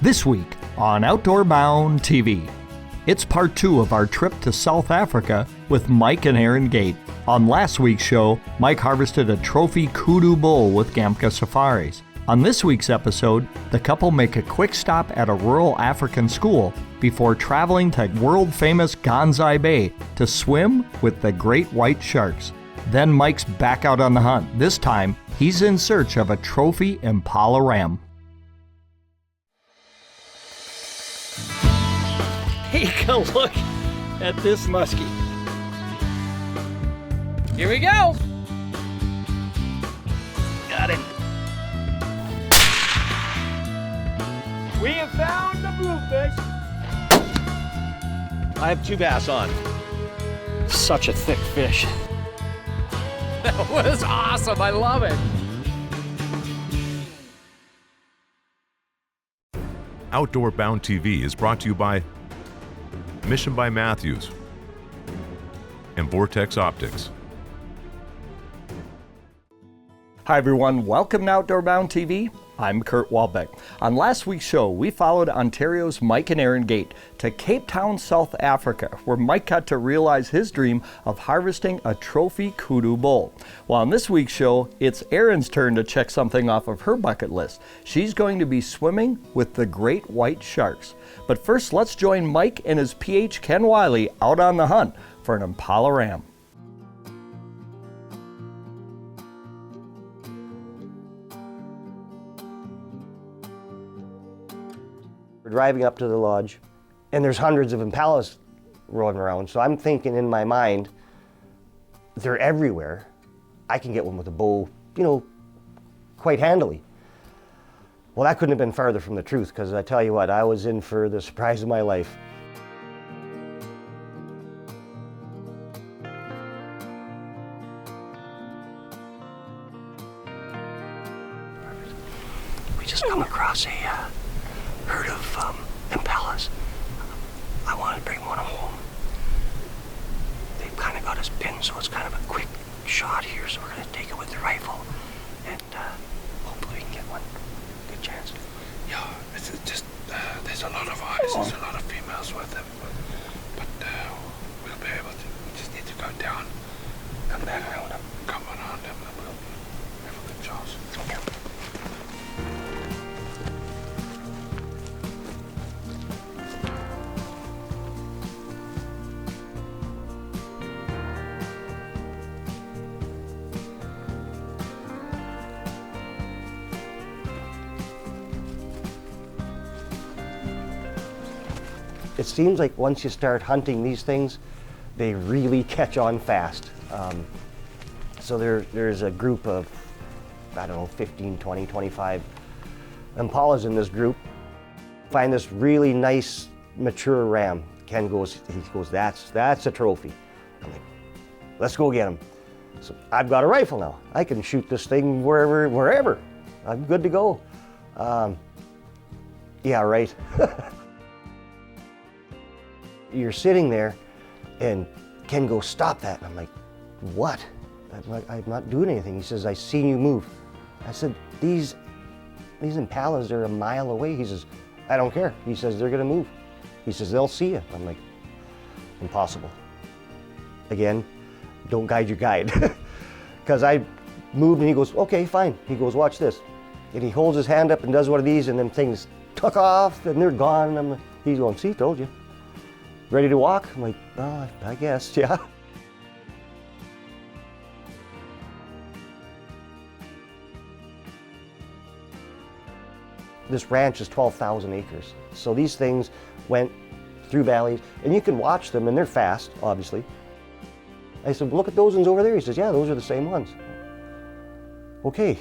This week on Outdoor Bound TV, it's part 2 of our trip to South Africa with Mike and Erin Gate. On last week's show, Mike harvested a trophy kudu bull with Gamka Safaris. On this week's episode, the couple make a quick stop at a rural African school before traveling to world-famous Gansbaai Bay to swim with the great white sharks. Then Mike's back out on the hunt. This time, he's in search of a trophy Impala ram. Take a look at this muskie. Here we go. Got him. We have found the bluefish. I have 2 bass on. Such a thick fish. That was awesome. I love it. Outdoor Bound TV is brought to you by Mission by Matthews and Vortex Optics. Hi everyone, welcome to Outdoor Bound TV. I'm Kurt Walbeck. On last week's show, we followed Ontario's Mike and Erin Gate to Cape Town, South Africa, where Mike got to realize his dream of harvesting a trophy kudu bull. Well, on this week's show, it's Erin's turn to check something off of her bucket list. She's going to be swimming with the great white sharks. But first, let's join Mike and his PH Ken Wiley out on the hunt for an Impala ram. We're driving up to the lodge, and there's hundreds of impalas rolling around. So I'm thinking in my mind, they're everywhere. I can get one with a bow, quite handily. Well, that couldn't have been farther from the truth, because I tell you what, I was in for the surprise of my life. We just come across a herd of impalas. I wanted to bring one home. They've kind of got us pinned, so it's kind of a quick shot here, so we're going to take it with the rifle, and hopefully we can get one. Good chance. Yeah, it's just, there's a lot of eyes, there's a lot of females with them, but we'll be able to, we just need to go down, Come back around them. come around them, and we'll have a good chance. Okay. It seems like once you start hunting these things, they really catch on fast. So there's a group of, 15, 20, 25 impalas in this group. Find this really nice, mature ram. Ken goes, that's a trophy. I'm like, let's go get him. So I've got a rifle now. I can shoot this thing wherever. I'm good to go. Yeah, right. You're sitting there, and Ken goes, stop that. And I'm like, what? I'm not doing anything. He says, I seen you move. I said, these impalas are a mile away. He says, I don't care. He says, they're gonna move. He says, they'll see you. I'm like, impossible. Again, don't guide your guide. Because I moved, and he goes, okay, fine. He goes, watch this. And he holds his hand up and does one of these, and then things took off, and they're gone. And he's going, see, told you. Ready to walk? I'm like, oh, I guess, yeah. This ranch is 12,000 acres. So these things went through valleys, and you can watch them, and they're fast, obviously. I said, look at those ones over there. He says, yeah, those are the same ones. Okay.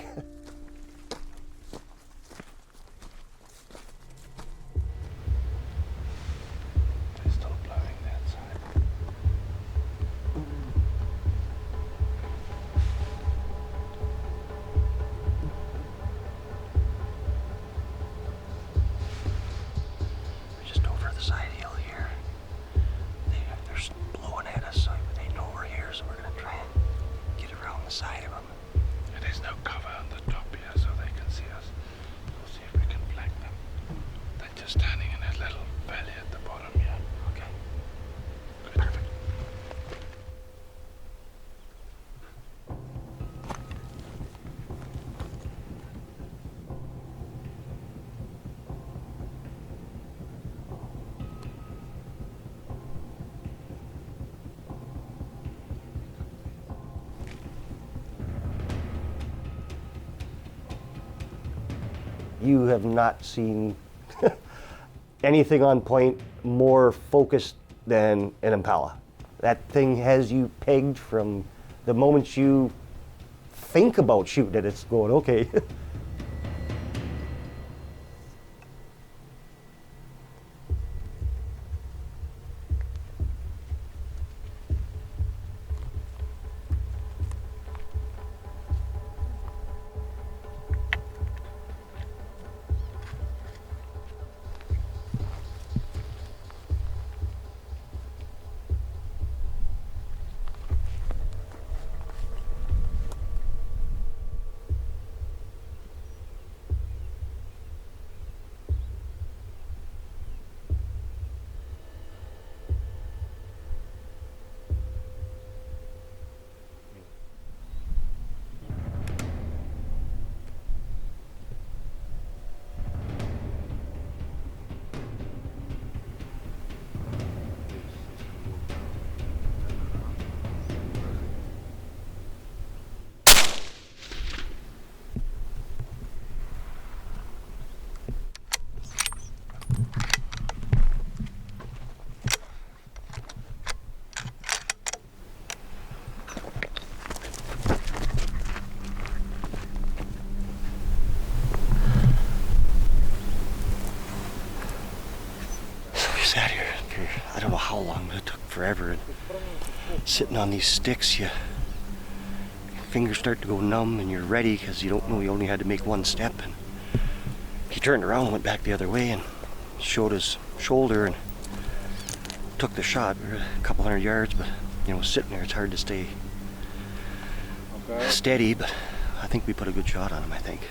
There's no cover on the standing in a little valley at the bottom, yeah. Okay. Good. Perfect. You have not seen anything on point more focused than an Impala. That thing has you pegged from the moment you think about shooting it, it's going, okay. Sat here for I don't know how long, but it took forever. And sitting on these sticks, your fingers start to go numb and you're ready because you don't know you only had to make one step. And he turned around and went back the other way and showed his shoulder and took the shot. We were a couple hundred yards, but you know, sitting there, it's hard to stay steady, but I think we put a good shot on him, I think.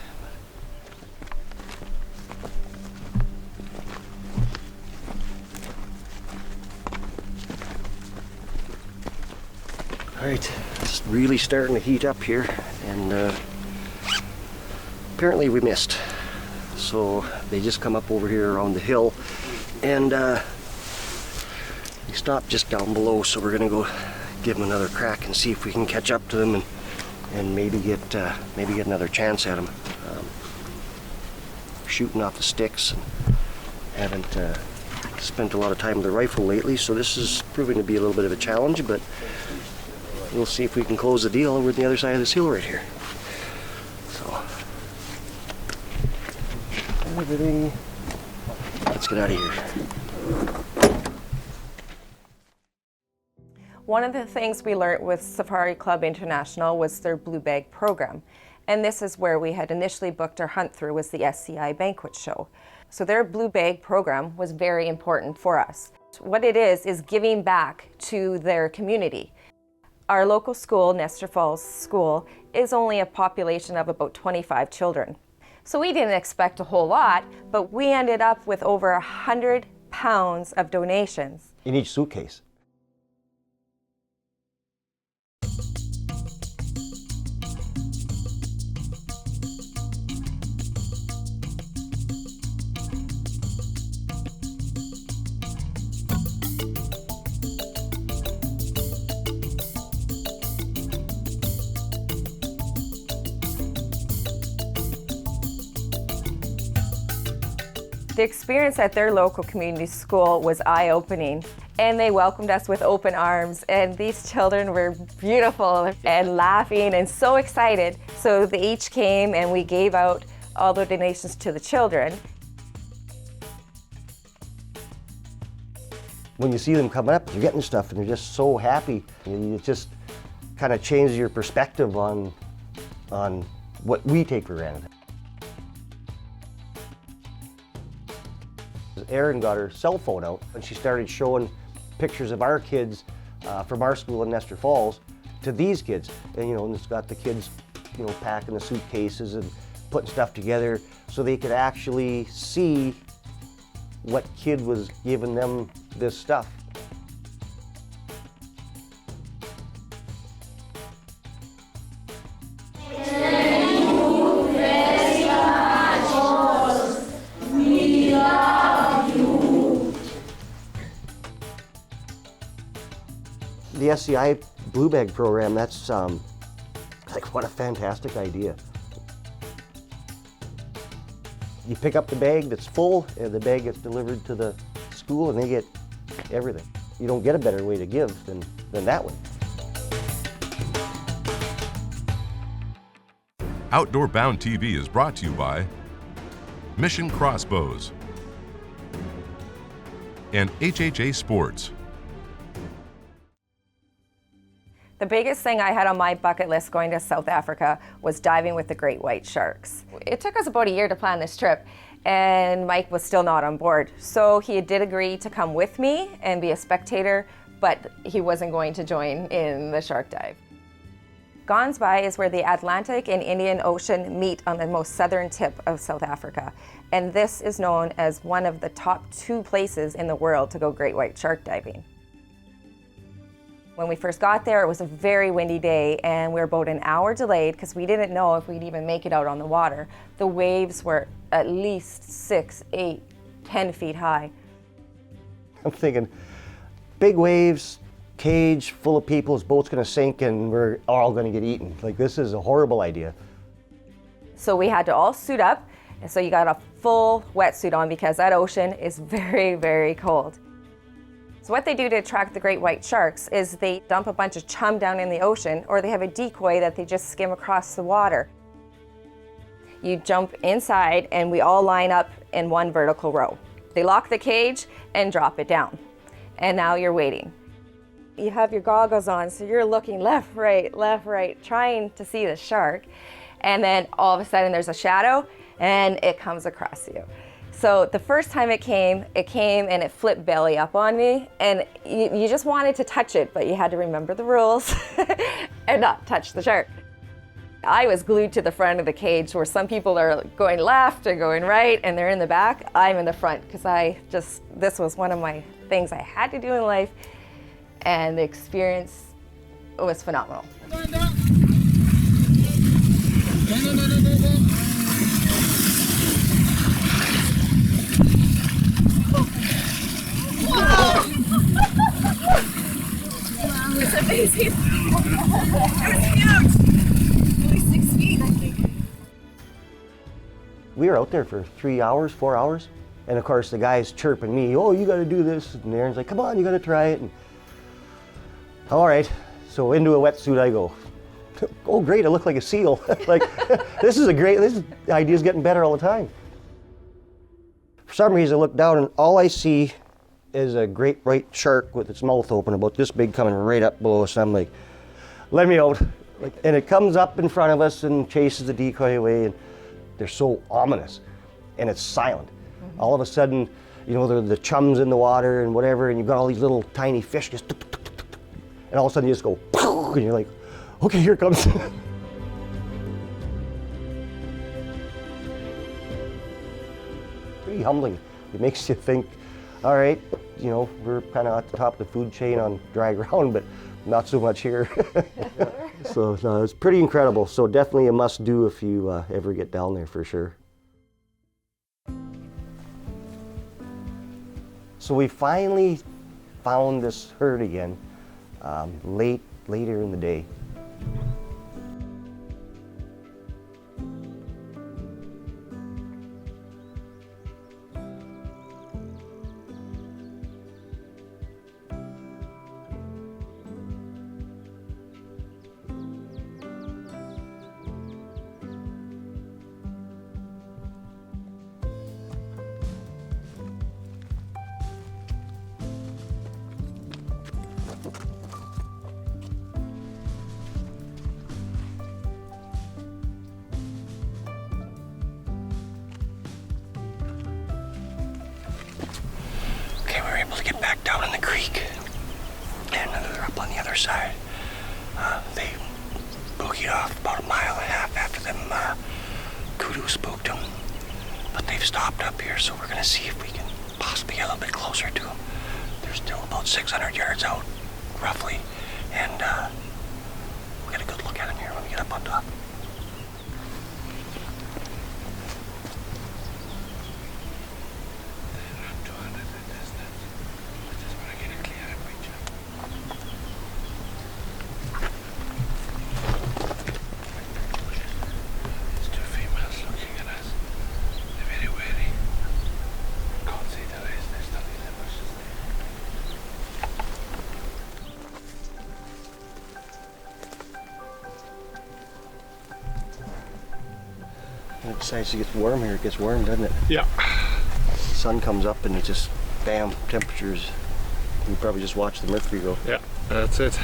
All right, it's really starting to heat up here, and apparently we missed. So they just come up over here around the hill, and they stopped just down below. So we're gonna go give them another crack and see if we can catch up to them and maybe get another chance at them. Shooting off the sticks, and haven't spent a lot of time with the rifle lately, so this is proving to be a little bit of a challenge, but we'll see if we can close the deal over the other side of this hill right here. So, everything, let's get out of here. One of the things we learned with Safari Club International was their Blue Bag program. And this is where we had initially booked our hunt through, was the SCI banquet show. So their Blue Bag program was very important for us. What it is giving back to their community. Our local school, Nestor Falls School, is only a population of about 25 children. So we didn't expect a whole lot, but we ended up with over 100 pounds of donations. In each suitcase. The experience at their local community school was eye-opening, and they welcomed us with open arms, and these children were beautiful and laughing and so excited. So they each came and we gave out all the donations to the children. When you see them coming up, you're getting stuff and they're just so happy. It just kind of changes your perspective on what we take for granted. Erin got her cell phone out and she started showing pictures of our kids from our school in Nestor Falls to these kids. And and it's got the kids, packing the suitcases and putting stuff together so they could actually see what kid was giving them this stuff. The SCI Blue Bag program, that's like, what a fantastic idea. You pick up the bag that's full, and the bag gets delivered to the school, and they get everything. You don't get a better way to give than that way. Outdoor Bound TV is brought to you by Mission Crossbows and HHA Sports. The biggest thing I had on my bucket list going to South Africa was diving with the great white sharks. It took us about a year to plan this trip, and Mike was still not on board. So he did agree to come with me and be a spectator, but he wasn't going to join in the shark dive. Gansbaai is where the Atlantic and Indian Ocean meet on the most southern tip of South Africa. And this is known as one of the top 2 places in the world to go great white shark diving. When we first got there, it was a very windy day, and we were about an hour delayed because we didn't know if we'd even make it out on the water. The waves were at least 6, 8, 10 feet high. I'm thinking, big waves, cage full of people, his boat's gonna sink and we're all gonna get eaten. Like, this is a horrible idea. So we had to all suit up, and so you got a full wetsuit on because that ocean is very, very cold. So what they do to attract the great white sharks is they dump a bunch of chum down in the ocean, or they have a decoy that they just skim across the water. You jump inside and we all line up in one vertical row. They lock the cage and drop it down. And now you're waiting. You have your goggles on, so you're looking left, right, trying to see the shark. And then all of a sudden there's a shadow and it comes across you. So the first time it came and it flipped belly up on me, and you just wanted to touch it, but you had to remember the rules and not touch the shark. I was glued to the front of the cage, where some people are going left or going right and they're in the back. I'm in the front because this was one of my things I had to do in life, and the experience was phenomenal. Wow, it's amazing. It was huge. Only 6 feet, I think. We were out there for 3 hours, 4 hours. And of course the guy's chirping me, oh, you gotta do this. And Erin's like, come on, you gotta try it. And, all right, so into a wetsuit I go. Oh great, I look like a seal. Like, this idea's getting better all the time. For some reason I look down and all I see is a great white shark with its mouth open, about this big, coming right up below us. I'm like, let me out. And it comes up in front of us and chases the decoy away, and they're so ominous, and it's silent. Mm-hmm. All of a sudden, you know, the chum's in the water and whatever, and you've got all these little tiny fish just, and all of a sudden you just go, and you're like, okay, here it comes. Pretty humbling. It makes you think, all right, you know, we're kind of at the top of the food chain on dry ground, but not so much here. So no, it's pretty incredible. So definitely a must do if you ever get down there, for sure. So we finally found this herd again, later in the day. To get back down in the creek, and they're up on the other side. They boogied off about 1.5 miles after them kudu spooked them, but they've stopped up here, so we're gonna see if we can possibly get a little bit closer to them. They're still about 600 yards out, roughly, and we'll get a good look at them here when we get up on top. As it gets warm here, it gets warm, doesn't it? Yeah. The sun comes up and it just, bam, temperatures. You probably just watch the mercury go. Yeah, that's it.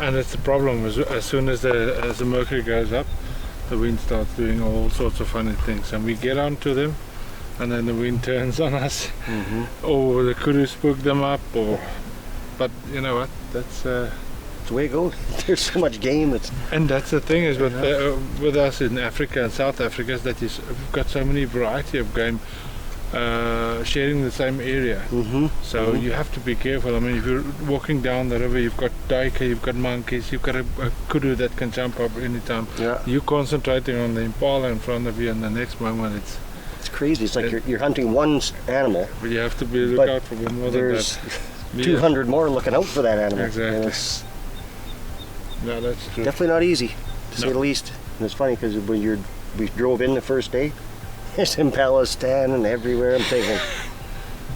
And it's the problem, as soon as the mercury goes up, the wind starts doing all sorts of funny things. And we get onto them, and then the wind turns on us. Or the kudu spook them up, or... But you know what, that's... It's the way it goes. There's so much game. And that's the thing is with us in Africa and South Africa is that we've got so many variety of game sharing the same area. So you have to be careful. I mean, if you're walking down the river, you've got duiker, you've got monkeys, you've got a kudu that can jump up anytime. You're concentrating on the impala in front of you, and the next moment it's crazy. It's like you're hunting one animal. But you have to be look out for more than that. There's 200 more looking out for that animal. Exactly. No, that's true. Definitely not easy, to say the least. And it's funny because when we drove in the first day, there's impalas standing everywhere. I'm thinking,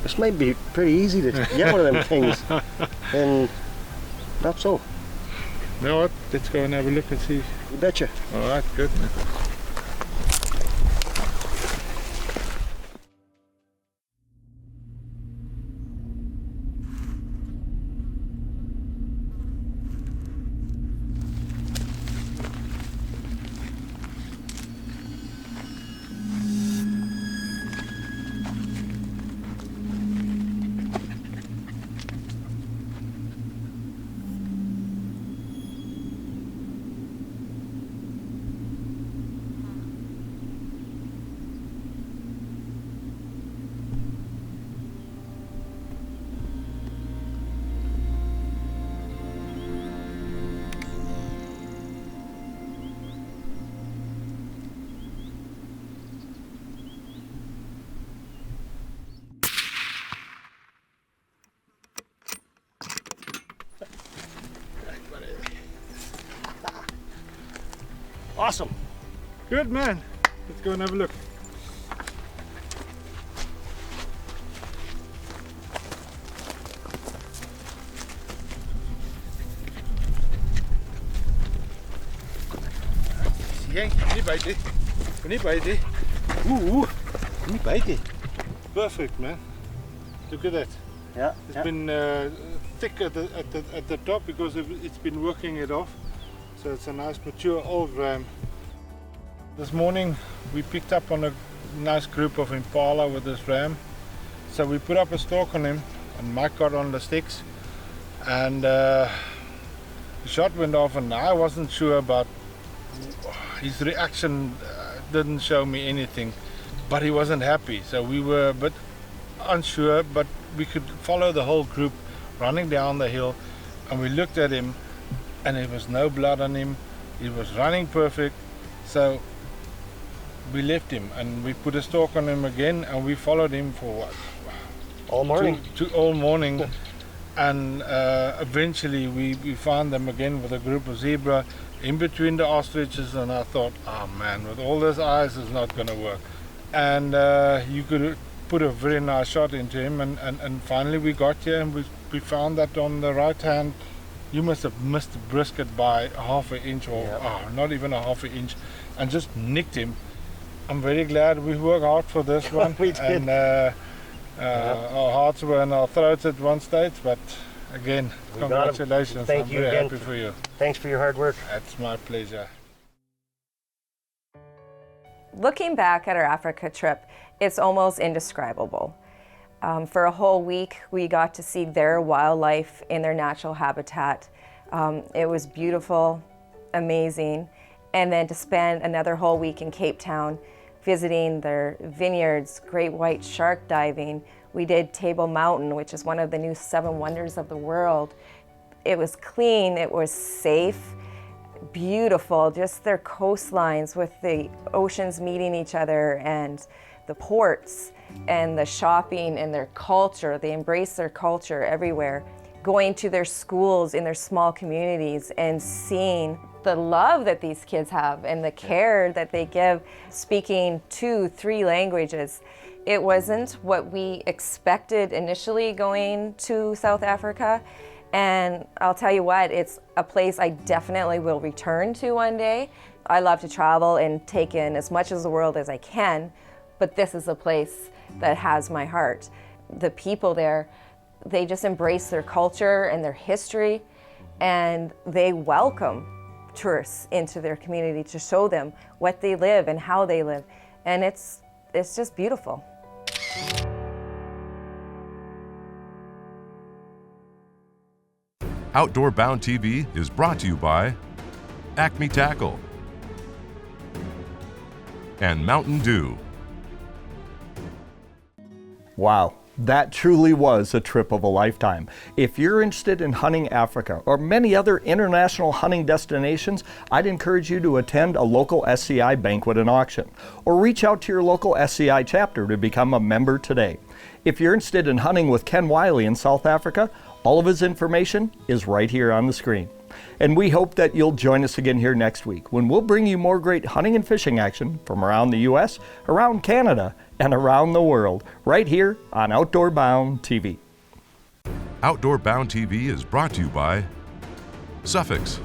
this might be pretty easy to get one of them things. And not so. You know what? Let's go and have a look and see. You betcha. All right, good. Awesome. Good, man. Let's go and have a look. Hey, ini baik. Ini baik. Perfect, man. Look at that. Yeah. It's been thick at the top because it's been working it off. So it's a nice mature old ram. This morning we picked up on a nice group of impala with this ram. So we put up a stalk on him, and Mike got on the sticks, and the shot went off, and I wasn't sure about his reaction. Didn't show me anything, but he wasn't happy. So we were a bit unsure, but we could follow the whole group running down the hill, and we looked at him, and there was no blood on him. He was running perfect. So we left him, and we put a stalk on him again, and we followed him for what? All morning. All morning. And eventually we found them again with a group of zebra in between the ostriches, and I thought, oh man, with all those eyes it's not going to work. And you could put a very nice shot into him, and finally we got here, and we found that on the right hand. You must have missed the brisket by half an inch, or not even a half an inch, and just nicked him. I'm very glad we worked hard for this one. We did. And our hearts were in our throats at one stage, but again, congratulations. Thank I'm you very again. happy for you. Thanks for your hard work. It's my pleasure. Looking back at our Africa trip, it's almost indescribable. For a whole week, we got to see their wildlife in their natural habitat. It was beautiful, amazing. And then to spend another whole week in Cape Town, visiting their vineyards, great white shark diving. We did Table Mountain, which is one of the new 7 wonders of the world. It was clean, it was safe, beautiful, just their coastlines with the oceans meeting each other and the ports and the shopping and their culture. They embrace their culture everywhere. Going to their schools in their small communities and seeing the love that these kids have and the care that they give, speaking 2, 3 languages. It wasn't what we expected initially going to South Africa. And I'll tell you what, it's a place I definitely will return to one day. I love to travel and take in as much of the world as I can, but this is a place that has my heart. The people there, they just embrace their culture and their history, and they welcome tourists into their community to show them what they live and how they live. And it's just beautiful. Outdoor Bound TV is brought to you by Acme Tackle and Mountain Dew. Wow, that truly was a trip of a lifetime. If you're interested in hunting Africa or many other international hunting destinations, I'd encourage you to attend a local SCI banquet and auction, or reach out to your local SCI chapter to become a member today. If you're interested in hunting with Ken Wiley in South Africa, all of his information is right here on the screen. And we hope that you'll join us again here next week when we'll bring you more great hunting and fishing action from around the U.S., around Canada, and around the world, right here on Outdoor Bound TV. Outdoor Bound TV is brought to you by Suffix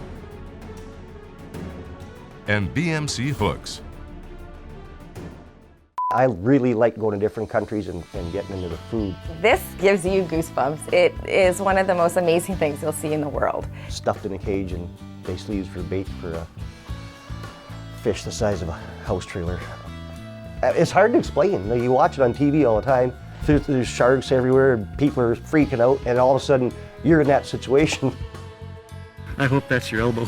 and BMC Hooks. I really like going to different countries and getting into the food. This gives you goosebumps. It is one of the most amazing things you'll see in the world. Stuffed in a cage and basically used for bait for a fish the size of a house trailer. It's hard to explain. You watch it on TV all the time. There's sharks everywhere and people are freaking out, and all of a sudden you're in that situation. I hope that's your elbow.